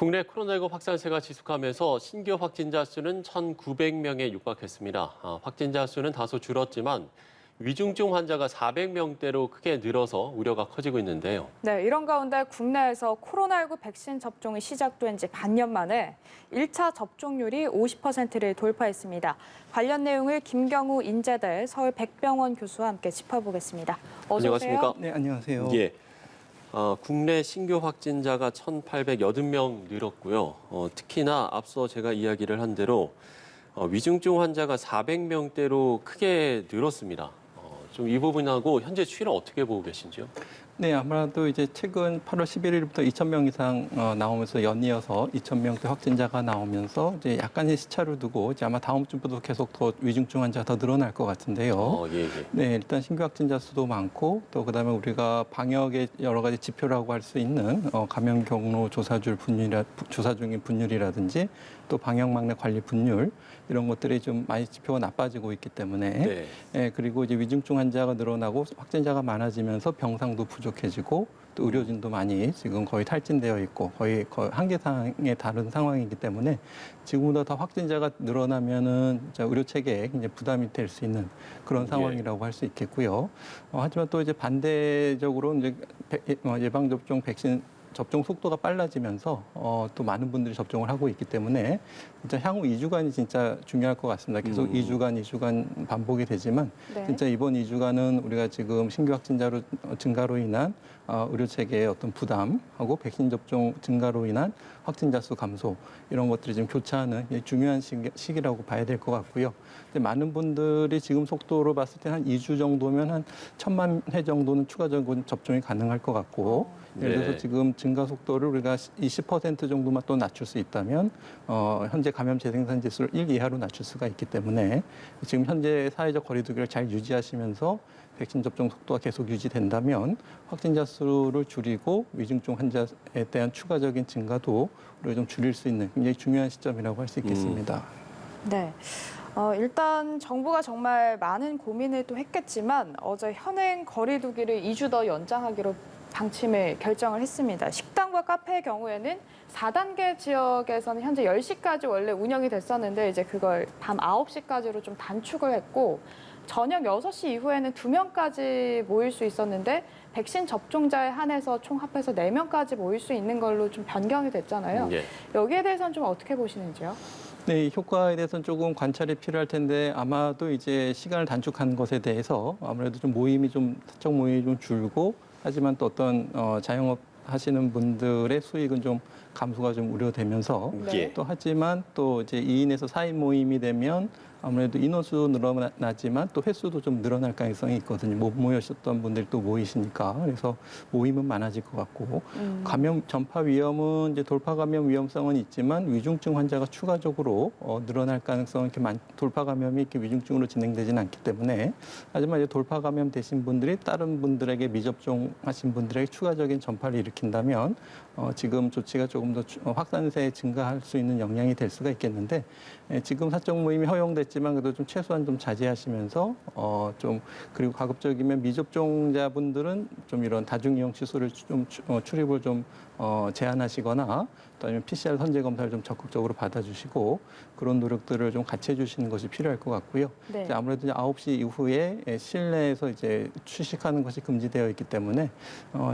국내 코로나19 확산세가 지속하면서 신규 확진자 수는 1,900명에 육박했습니다. 확진자 수는 다소 줄었지만 위중증 환자가 400명대로 크게 늘어서 우려가 커지고 있는데요. 네, 이런 가운데 국내에서 코로나19 백신 접종이 시작된 지 반년 만에 1차 접종률이 50%를 돌파했습니다. 관련 내용을 김경우 인제대 서울백병원 교수와 함께 짚어보겠습니다. 어서 오세요. 안녕하십니까? 네, 안녕하세요. 예. 국내 신규 확진자가 1,880명 늘었고요. 특히나 앞서 제가 이야기를 한 대로 위중증 환자가 400명대로 크게 늘었습니다. 좀 이 부분하고 현재 추이를 어떻게 보고 계신지요? 네, 아무래도 이제 최근 8월 11일부터 2,000명 이상 나오면서 연이어서 2,000명대 확진자가 나오면서 이제 약간의 시차를 두고 이제 아마 다음 주부터 계속 더 위중증 환자가 더 늘어날 것 같은데요. 예. 네, 일단 신규 확진자 수도 많고 또 그다음에 우리가 방역의 여러 가지 지표라고 할 수 있는 감염 경로 조사 중인 분율이라든지 또 방역 막내 관리 분율 이런 것들이 좀 많이 지표가 나빠지고 있기 때문에 네. 예, 그리고 이제 위중증 환자가 늘어나고 확진자가 많아지면서 병상도 부족해지고 또 의료진도 많이 지금 거의 탈진되어 있고 거의 한계상에 다른 상황이기 때문에 지금보다 더 확진자가 늘어나면은 의료 체계에 이제 부담이 될 수 있는 그런 상황이라고 할 수 있겠고요. 하지만 또 이제 반대적으로 이제 예방 접종 백신 접종 속도가 빨라지면서 또 많은 분들이 접종을 하고 있기 때문에 진짜 향후 2주간이 진짜 중요할 것 같습니다. 계속 2주간 반복이 되지만 네. 진짜 이번 2주간은 우리가 지금 신규 확진자로 증가로 인한 의료 체계의 어떤 부담하고 백신 접종 증가로 인한 확진자 수 감소 이런 것들이 지금 교차하는 중요한 시기라고 봐야 될 것 같고요. 근데 많은 분들이 지금 속도로 봤을 때 한 2주 정도면 한 1,000만 회 정도는 추가적인 접종이 가능할 것 같고 예를 들어서 네. 지금 증가 속도를 우리가 20% 정도만 또 낮출 수 있다면 현재 감염 재생산 지수를 1 이하로 낮출 수가 있기 때문에 지금 현재 사회적 거리두기를 잘 유지하시면서 백신 접종 속도가 계속 유지된다면 확진자 수를 줄이고 위중증 환자에 대한 추가적인 증가도 우리가 좀 줄일 수 있는 굉장히 중요한 시점이라고 할 수 있겠습니다. 네. 일단 정부가 정말 많은 고민을 또 했겠지만 어제 현행 거리두기를 2주 더 연장하기로 방침을 결정을 했습니다. 식당과 카페의 경우에는 4단계 지역에서는 현재 10시까지 원래 운영이 됐었는데 이제 그걸 밤 9시까지로 좀 단축을 했고 저녁 6시 이후에는 2명까지 모일 수 있었는데 백신 접종자에 한해서 총 합해서 4명까지 모일 수 있는 걸로 좀 변경이 됐잖아요. 예. 여기에 대해서는 좀 어떻게 보시는지요? 네, 이 효과에 대해서는 조금 관찰이 필요할 텐데 아마도 이제 시간을 단축한 것에 대해서 아무래도 좀 사적 모임이 좀 줄고 하지만 또 어떤 자영업 하시는 분들의 수익은 좀 감소가 좀 우려되면서 예. 또 하지만 또 이제 2인에서 4인 모임이 되면 아무래도 인원수도 늘어나지만 또 횟수도 좀 늘어날 가능성이 있거든요. 못 모이셨던 분들이 또 모이시니까. 그래서 모임은 많아질 것 같고 감염 전파 위험은 이제 돌파 감염 위험성은 있지만 위중증 환자가 추가적으로 늘어날 가능성은 이렇게 돌파 감염이 이렇게 위중증으로 진행되지는 않기 때문에 하지만 이제 돌파 감염 되신 분들이 다른 분들에게 미접종하신 분들에게 추가적인 전파를 일으킨다면 지금 조치가 조금 더 확산세에 증가할 수 있는 영향이 될 수가 있겠는데 지금 사적 모임이 허용됐지만 그래도 좀 최소한 좀 자제하시면서 좀 그리고 가급적이면 미접종자분들은 좀 이런 다중이용 시설을 좀 출입을 좀 제한하시거나 또 아니면 PCR 선제 검사를 좀 적극적으로 받아주시고 그런 노력들을 좀 같이 해주시는 것이 필요할 것 같고요. 네. 이제 아무래도 이제 9시 이후에 실내에서 이제 취식하는 것이 금지되어 있기 때문에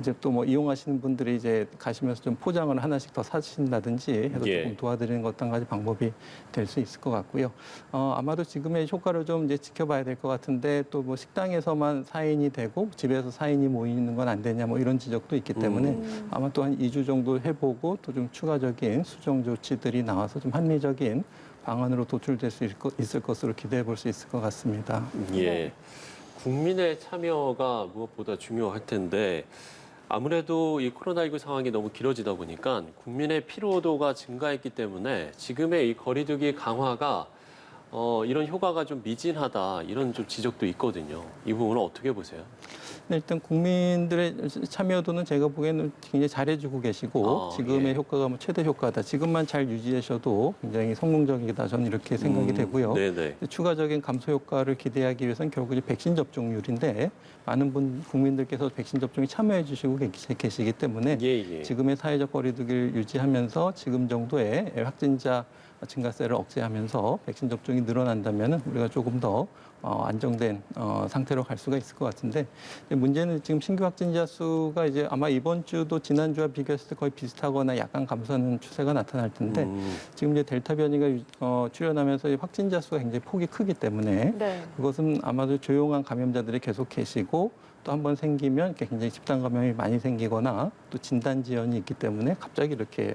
이제 또 뭐 이용하시는 분들이 이제 가시면서 좀 포장을 하나씩 더 사신다든지 해서 예. 조금 도와드리는 것 한 가지 방법이 될 수 있을 것 같고요. 아마도 지금의 효과를 좀 이제 지켜봐야 될 것 같은데 또 뭐 식당에서만 4인이 되고 집에서 4인이 모이는 건 안 되냐 뭐 이런 지적도 있기 때문에 아마 또 한 2주 정도 해보고 또 좀 추가적인 수정 조치들이 나와서 좀 합리적인 방안으로 도출될 수 있을 것으로 기대해 볼 수 있을 것 같습니다. 예. 국민의 참여가 무엇보다 중요할 텐데 아무래도 이 코로나19 상황이 너무 길어지다 보니까 국민의 피로도가 증가했기 때문에 지금의 이 거리두기 강화가 이런 효과가 좀 미진하다 이런 좀 지적도 있거든요. 이 부분은 어떻게 보세요? 근데 일단 국민들의 참여도는 제가 보기에는 굉장히 잘해주고 계시고 지금의 예. 효과가 뭐 최대 효과다. 지금만 잘 유지하셔도 굉장히 성공적이다. 저는 이렇게 생각이 되고요. 네네. 추가적인 감소 효과를 기대하기 위해서는 결국 이제 백신 접종률인데 많은 국민들께서 백신 접종에 참여해 주시고 계시기 때문에 예. 지금의 사회적 거리두기를 유지하면서 지금 정도의 확진자 증가세를 억제하면서 백신 접종이 늘어난다면 우리가 조금 더 안정된 상태로 갈 수가 있을 것 같은데 문제는 지금 신규 확진자 수가 이제 아마 이번 주도 지난주와 비교했을 때 거의 비슷하거나 약간 감소하는 추세가 나타날 텐데 지금 이제 델타 변이가 출현하면서 확진자 수가 굉장히 폭이 크기 때문에 네. 그것은 아마도 조용한 감염자들이 계속 계시고 또 한 번 생기면 굉장히 집단 감염이 많이 생기거나 또 진단 지연이 있기 때문에 갑자기 이렇게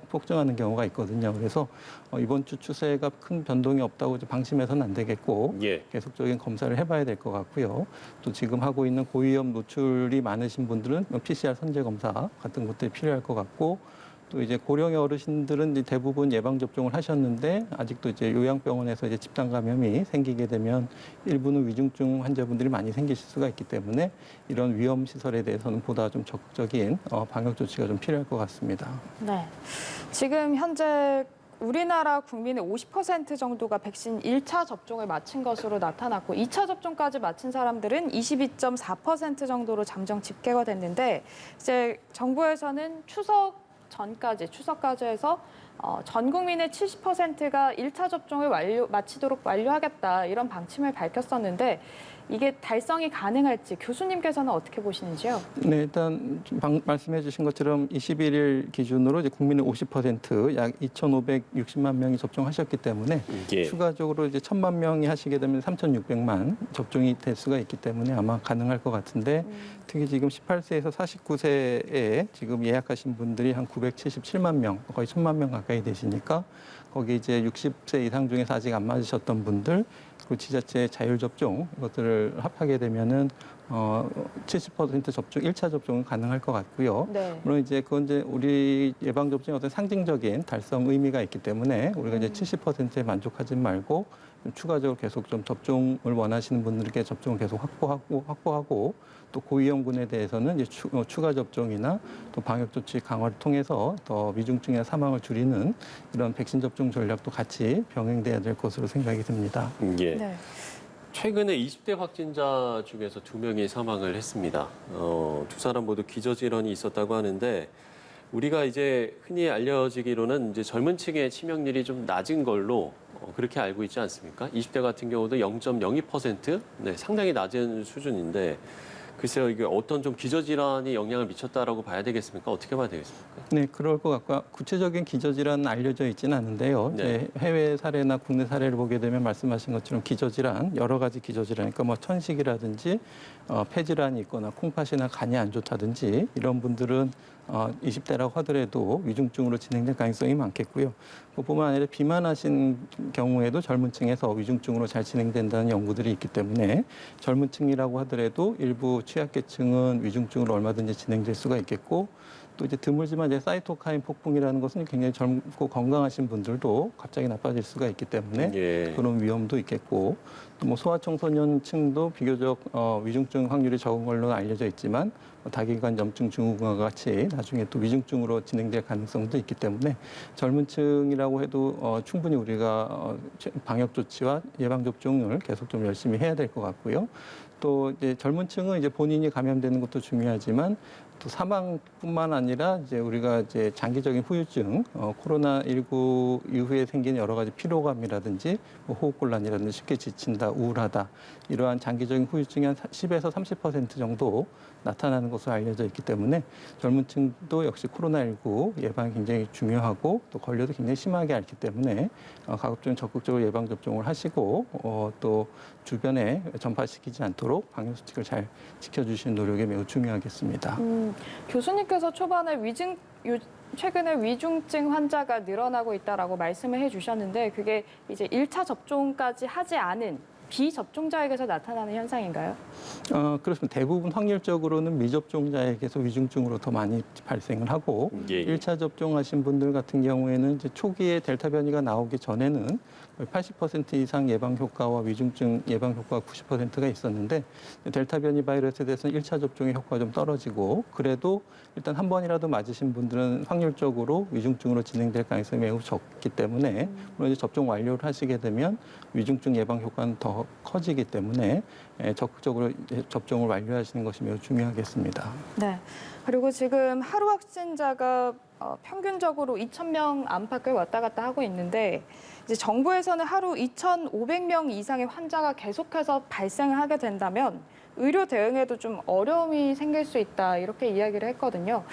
폭증하는 경우가 있거든요. 그래서 이번 주 추세가 큰 변동이 없다고 방심해서는 안 되겠고 예. 계속적인 검사를 해봐야 될 것 같고요. 또 지금 하고 있는 고위험 노출이 많으신 분들은 PCR 선제 검사 같은 것들이 필요할 것 같고 또 이제 고령의 어르신들은 이제 대부분 예방 접종을 하셨는데 아직도 이제 요양병원에서 이제 집단 감염이 생기게 되면 일부는 위중증 환자분들이 많이 생기실 수가 있기 때문에 이런 위험 시설에 대해서는 보다 좀 적극적인 방역 조치가 좀 필요할 것 같습니다. 네. 지금 현재 우리나라 국민의 50% 정도가 백신 1차 접종을 마친 것으로 나타났고 2차 접종까지 마친 사람들은 22.4% 정도로 잠정 집계가 됐는데 이제 정부에서는 추석까지 해서 전 국민의 70%가 1차 접종을 마치도록 완료하겠다 이런 방침을 밝혔었는데 이게 달성이 가능할지 교수님께서는 어떻게 보시는지요? 네, 일단 말씀해 주신 것처럼 21일 기준으로 이제 국민의 50% 약 2,560만 명이 접종하셨기 때문에 예. 추가적으로 이제 1,000만 명이 하시게 되면 3,600만 접종이 될 수가 있기 때문에 아마 가능할 것 같은데 특히 지금 18세에서 49세에 지금 예약하신 분들이 한 977만 명, 거의 1,000만 명 가까이 되시니까 거기 이제 60세 이상 중에서 아직 안 맞으셨던 분들 그리고 지자체 자율 접종 이것들을 합하게 되면은 70% 접종, 1차 접종은 가능할 것 같고요. 네. 물론 이제 그건 이제 우리 예방 접종의 어떤 상징적인 달성 의미가 있기 때문에 우리가 이제 70%에 만족하지 말고 추가적으로 계속 좀 접종을 원하시는 분들께 접종을 계속 확보하고 또 고위험군에 대해서는 이제 추가 접종이나 또 방역 조치 강화를 통해서 더 위중증이나 사망을 줄이는 이런 백신 접종 전략도 같이 병행돼야 될 것으로 생각이 듭니다. 예. 네. 최근에 20대 확진자 중에서 2명이 사망을 했습니다. 두 사람 모두 기저질환이 있었다고 하는데 우리가 이제 흔히 알려지기로는 이제 젊은 층의 치명률이 좀 낮은 걸로 그렇게 알고 있지 않습니까? 20대 같은 경우도 0.02%, 네, 상당히 낮은 수준인데 글쎄요, 이게 어떤 좀 기저질환이 영향을 미쳤다라고 봐야 되겠습니까? 어떻게 봐야 되겠습니까? 네, 그럴 것 같고 구체적인 기저질환은 알려져 있지는 않은데요. 네. 이제 해외 사례나 국내 사례를 보게 되면 말씀하신 것처럼 기저질환, 여러 가지 기저질환, 그러니까 뭐 천식이라든지 폐질환이 있거나 콩팥이나 간이 안 좋다든지 이런 분들은 20대라고 하더라도 위중증으로 진행될 가능성이 많겠고요. 그뿐만 아니라 비만하신 경우에도 젊은 층에서 위중증으로 잘 진행된다는 연구들이 있기 때문에 젊은 층이라고 하더라도 일부 취약계층은 위중증으로 얼마든지 진행될 수가 있겠고 또 이제 드물지만 이제 사이토카인 폭풍이라는 것은 굉장히 젊고 건강하신 분들도 갑자기 나빠질 수가 있기 때문에 예. 그런 위험도 있겠고 또 뭐 소아청소년층도 비교적 위중증 확률이 적은 걸로 알려져 있지만 다기관 염증 증후군과 같이 나중에 또 위중증으로 진행될 가능성도 있기 때문에 젊은 층이라고 해도 충분히 우리가 방역 조치와 예방 접종을 계속 좀 열심히 해야 될 것 같고요. 또 이제 젊은 층은 이제 본인이 감염되는 것도 중요하지만 또 사망뿐만 아니라 이제 우리가 이제 장기적인 후유증, 코로나19 이후에 생긴 여러 가지 피로감이라든지 뭐 호흡곤란이라든지 쉽게 지친다, 우울하다 이러한 장기적인 후유증이 한 10에서 30% 정도 나타나는 것으로 알려져 있기 때문에 젊은 층도 역시 코로나19 예방이 굉장히 중요하고 또 걸려도 굉장히 심하게 앓기 때문에 가급적 적극적으로 예방 접종을 하시고 또 주변에 전파시키지 않도록 방역 수칙을 잘 지켜주시는 노력이 매우 중요하겠습니다. 교수님께서 초반에 최근에 위중증 환자가 늘어나고 있다라고 말씀을 해주셨는데 그게 이제 1차 접종까지 하지 않은 비접종자에게서 나타나는 현상인가요? 그렇습니다. 대부분 확률적으로는 미접종자에게서 위중증으로 더 많이 발생을 하고 예. 1차 접종하신 분들 같은 경우에는 이제 초기에 델타 변이가 나오기 전에는 거의 80% 이상 예방 효과와 위중증 예방 효과가 90%가 있었는데 델타 변이 바이러스에 대해서는 1차 접종의 효과가 좀 떨어지고 그래도 일단 한 번이라도 맞으신 분들은 확률적으로 위중증으로 진행될 가능성이 매우 적기 때문에 물론 이제 접종 완료를 하시게 되면 위중증 예방 효과는 더 커지기 때문에 적극적으로 접종을 완료하시는 것이 매우 중요하겠습니다. 네. 그리고 지금 하루 확진자가 평균적으로 2,000명 안팎을 왔다 갔다 하고 있는데 이제 정부에서는 하루 2,500명 이상의 환자가 계속해서 발생하게 된다면 의료 대응에도 좀 어려움이 생길 수 있다 이렇게 이야기를 했거든요.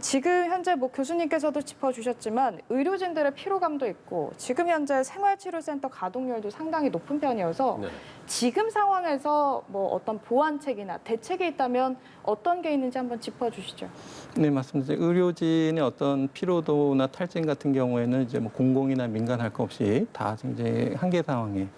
지금 현재 뭐 교수님께서도 짚어주셨지만 의료진들의 피로감도 있고 지금 현재 생활치료센터 가동률도 상당히 높은 편이어서 네. 지금 상황에서 뭐 어떤 보완책이나 대책이 있다면 어떤 게 있는지 한번 짚어주시죠. 네, 맞습니다. 의료진의 어떤 피로도나 탈진 같은 경우에는 이제 뭐 공공이나 민간 할 것 없이 다 이제 한계 상황에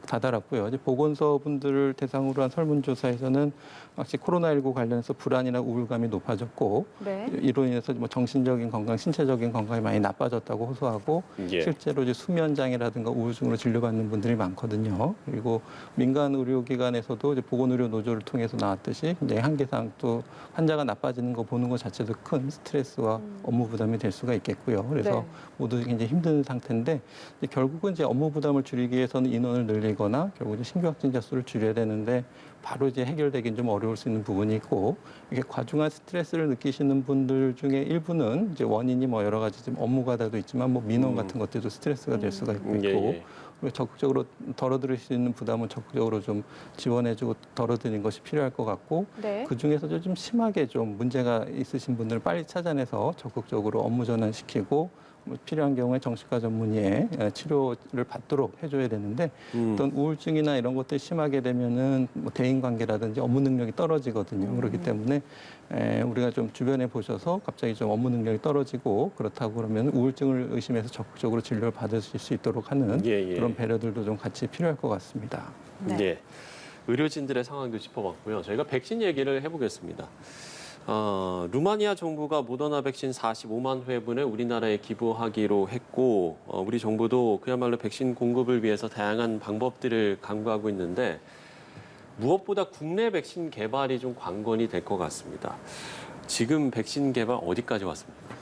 다다랐고요. 이제 보건소 분들을 대상으로 한 설문조사에서는 확실히 코로나19 관련해서 불안이나 우울감이 높아졌고 네. 이로 인해서 뭐 정신적인 건강, 신체적인 건강이 많이 나빠졌다고 호소하고 예. 실제로 이제 수면 장애라든가 우울증으로 진료받는 분들이 많거든요. 그리고 민간 의료기관에서도 이제 보건의료 노조를 통해서 나왔듯이 굉장히 한계상 또 환자가 나빠지는 거 보는 것 자체도 큰 스트레스와 업무 부담이 될 수가 있겠고요. 그래서 네. 모두 굉장히 힘든 상태인데 이제 결국은 이제 업무 부담을 줄이기 위해서는 인원을 늘리거나 결국 이제 신규 확진자 수를 줄여야 되는데 바로 이제 해결되긴 좀 어려울 수 있는 부분이 있고 이게 과중한 스트레스를 느끼시는 분들 중에 일부는 이제 원인이 뭐 여러 가지 좀 업무 과다도 있지만 뭐 민원 같은 것들도 스트레스가 될 수가 있고 예, 예. 그리고 적극적으로 덜어드릴 수 있는 부담은 적극적으로 좀 지원해주고 덜어드리는 것이 필요할 것 같고 네. 그 중에서도 좀 심하게 좀 문제가 있으신 분들을 빨리 찾아내서 적극적으로 업무 전환시키고 뭐 필요한 경우에 정신과 전문의의 치료를 받도록 해줘야 되는데 어떤 우울증이나 이런 것들이 심하게 되면은 뭐 대인 관계라든지 업무 능력이 떨어지거든요. 그렇기 때문에 우리가 좀 주변에 보셔서 갑자기 좀 업무 능력이 떨어지고 그렇다고 그러면 우울증을 의심해서 적극적으로 진료를 받으실 수 있도록 하는 예, 예. 그런 배려들도 좀 같이 필요할 것 같습니다. 네. 네. 의료진들의 상황도 짚어봤고요. 저희가 백신 얘기를 해보겠습니다. 루마니아 정부가 모더나 백신 45만 회분을 우리나라에 기부하기로 했고 우리 정부도 그야말로 백신 공급을 위해서 다양한 방법들을 강구하고 있는데 무엇보다 국내 백신 개발이 좀 관건이 될 것 같습니다. 지금 백신 개발 어디까지 왔습니까?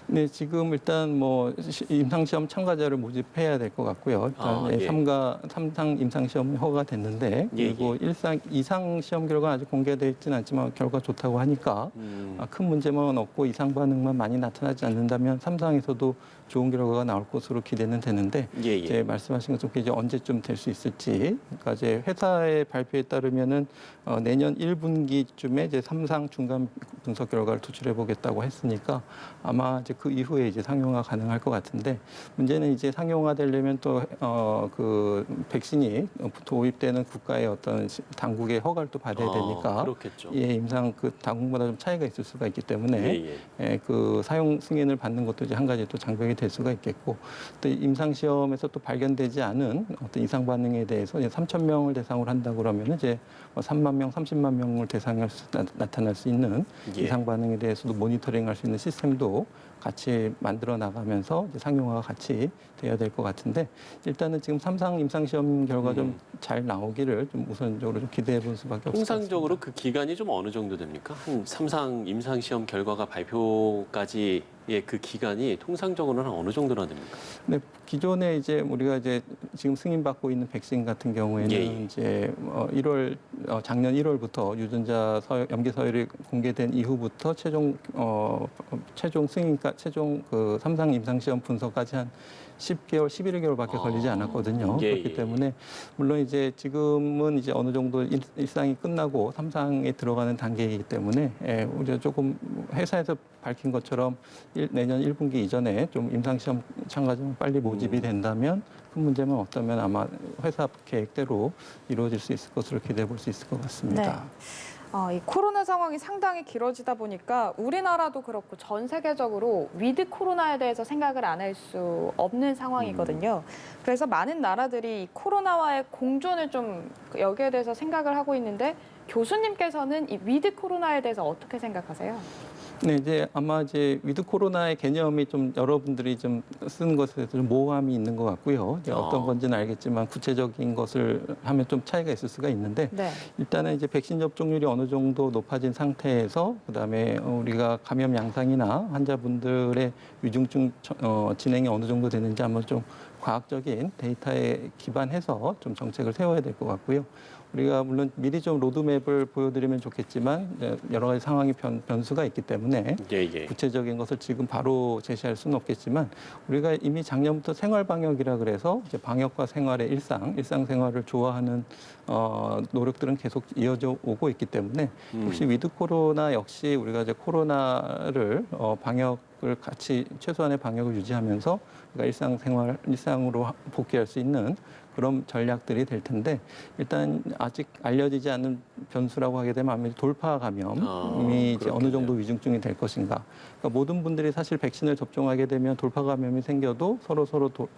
네, 지금 일단 뭐 임상시험 참가자를 모집해야 될 것 같고요. 일단 예. 3상 임상시험 허가가 됐는데 그리고 이상 시험 결과 아직 공개되어 있지는 않지만 결과 좋다고 하니까 큰 문제만 없고 이상 반응만 많이 나타나지 않는다면 3상에서도 좋은 결과가 나올 것으로 기대는 되는데 예, 예. 이제 말씀하신 것처럼 이제 언제쯤 될 수 있을지 그러니까 이제 회사의 발표에 따르면은 내년 1분기쯤에 이제 3상 중간 분석 결과를 도출해 보겠다고 했으니까 아마 이제 그 이후에 이제 상용화 가능할 것 같은데 문제는 이제 상용화 되려면 또 그 백신이 도입되는 국가의 어떤 당국의 허가를 또 받아야 되니까 그렇겠죠. 예, 임상 그 당국마다 좀 차이가 있을 수가 있기 때문에 그 사용 승인을 받는 것도 이제 한 가지 또 장벽이 될 수가 있겠고 또 임상 시험에서 또 발견되지 않은 어떤 이상 반응에 대해서 3,000명을 대상으로 한다고 그러면 이제 3만 명, 30만 명을 대상으로 나타날 수 있는 이상 반응에 대해서도 모니터링할 수 있는 시스템도 같이 만들어 나가면서 이제 상용화가 같이 돼야 될 것 같은데 일단은 지금 3상 임상시험 결과 좀 잘 나오기를 좀 우선적으로 좀 기대해 볼 수밖에 없을 것 같습니다. 통상적으로 그 기간이 좀 어느 정도 됩니까? 한 3상 임상시험 결과가 발표까지의 그 기간이 통상적으로는 어느 정도나 됩니까? 네, 기존에 이제 우리가 이제 지금 승인받고 있는 백신 같은 경우에는 예. 이제 작년 1월부터 유전자 염기 서열이 공개된 이후부터 최종 그 3상 임상시험 분석까지 한 10개월, 11개월밖에 걸리지 않았거든요. 예, 그렇기 예. 때문에 물론 이제 지금은 이제 어느 정도 일상이 끝나고 3상에 들어가는 단계이기 때문에 우리가 조금 회사에서 밝힌 것처럼 내년 1분기 이전에 좀 임상시험 참가자만 빨리 모집이 된다면 큰 문제만 없다면 아마 회사 계획대로 이루어질 수 있을 것으로 기대해 볼 수 있을 것 같습니다. 이 코로나 상황이 상당히 길어지다 보니까 우리나라도 그렇고 전 세계적으로 위드 코로나에 대해서 생각을 안 할 수 없는 상황이거든요. 그래서 많은 나라들이 이 코로나와의 공존을 좀 여기에 대해서 생각을 하고 있는데 교수님께서는 이 위드 코로나에 대해서 어떻게 생각하세요? 네, 이제 아마 이제 위드 코로나의 개념이 좀 여러분들이 좀 쓴 것에 대해서 좀 모호함이 있는 것 같고요. 이제 어떤 건지는 알겠지만 구체적인 것을 하면 좀 차이가 있을 수가 있는데 네. 일단은 이제 백신 접종률이 어느 정도 높아진 상태에서 그다음에 우리가 감염 양상이나 환자분들의 위중증 진행이 어느 정도 되는지 한번 좀 과학적인 데이터에 기반해서 좀 정책을 세워야 될 것 같고요. 우리가 물론 미리 좀 로드맵을 보여드리면 좋겠지만 여러 가지 상황이 변수가 있기 때문에 구체적인 것을 지금 바로 제시할 수는 없겠지만 우리가 이미 작년부터 생활 방역이라 그래서 이제 방역과 생활의 일상생활을 좋아하는 노력들은 계속 이어져 오고 있기 때문에 혹시 위드 코로나 역시 우리가 이제 코로나를 방역을 같이 최소한의 방역을 유지하면서 우리가 일상으로 복귀할 수 있는 그런 전략들이 될 텐데 일단 아직 알려지지 않은 변수라고 하게 되면 아무래도 돌파 감염이 이제 어느 정도 위중증이 될 것인가. 그러니까 모든 분들이 사실 백신을 접종하게 되면 돌파 감염이 생겨도 서로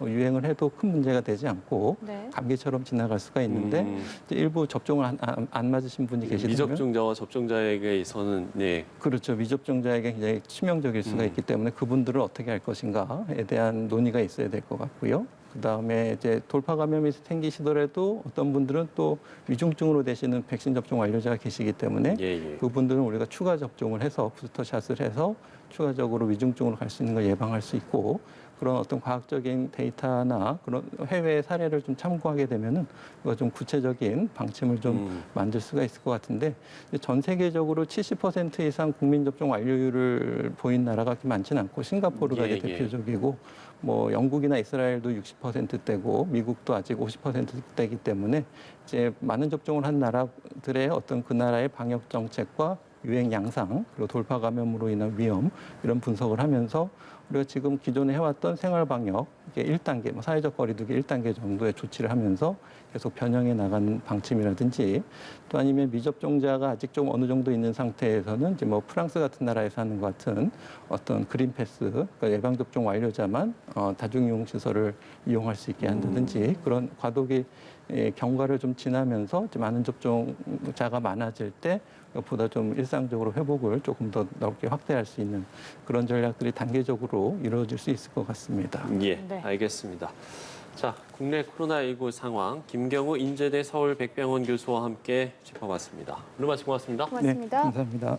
유행을 해도 큰 문제가 되지 않고 네. 감기처럼 지나갈 수가 있는데 이제 일부 접종을 안 맞으신 분이 계시다면 미접종자와 접종자에게서는 네. 그렇죠. 미접종자에게 굉장히 치명적일 수가 있기 때문에 그분들을 어떻게 할 것인가에 대한 논의가 있어야 될 것 같고요. 그다음에 이제 돌파 감염이 생기시더라도 어떤 분들은 또 위중증으로 되시는 백신 접종 완료자가 계시기 때문에 그분들은 우리가 추가 접종을 해서 부스터샷을 해서 추가적으로 위중증으로 갈 수 있는 걸 예방할 수 있고 그런 어떤 과학적인 데이터나 그런 해외 사례를 좀 참고하게 되면은 이거 좀 구체적인 방침을 좀 만들 수가 있을 것 같은데 전 세계적으로 70% 이상 국민 접종 완료율을 보인 나라가 그렇게 많지는 않고 싱가포르가 이제 대표적이고 뭐 영국이나 이스라엘도 60%대고 미국도 아직 50%대이기 때문에 이제 많은 접종을 한 나라들의 어떤 그 나라의 방역 정책과 유행 양상 그리고 돌파 감염으로 인한 위험 이런 분석을 하면서 우리가 지금 기존에 해왔던 생활 방역 1단계, 뭐 사회적 거리두기 1단계 정도의 조치를 하면서 계속 변형해 나가는 방침이라든지 또 아니면 미접종자가 아직 좀 어느 정도 있는 상태에서는 이제 뭐 프랑스 같은 나라에서 하는 것 같은 어떤 그린 패스, 그러니까 예방 접종 완료자만 다중이용 시설을 이용할 수 있게 한다든지 그런 과도기 경과를 좀 지나면서 많은 접종자가 많아질 때 보다 좀 일상적으로 회복을 조금 더 넓게 확대할 수 있는 그런 전략들이 단계적으로 이루어질 수 있을 것 같습니다. 예, 네. 알겠습니다. 자, 국내 코로나19 상황 김경우 인제대 서울백병원 교수와 함께 짚어봤습니다. 오늘 말씀 고맙습니다. 고맙습니다. 네, 감사합니다.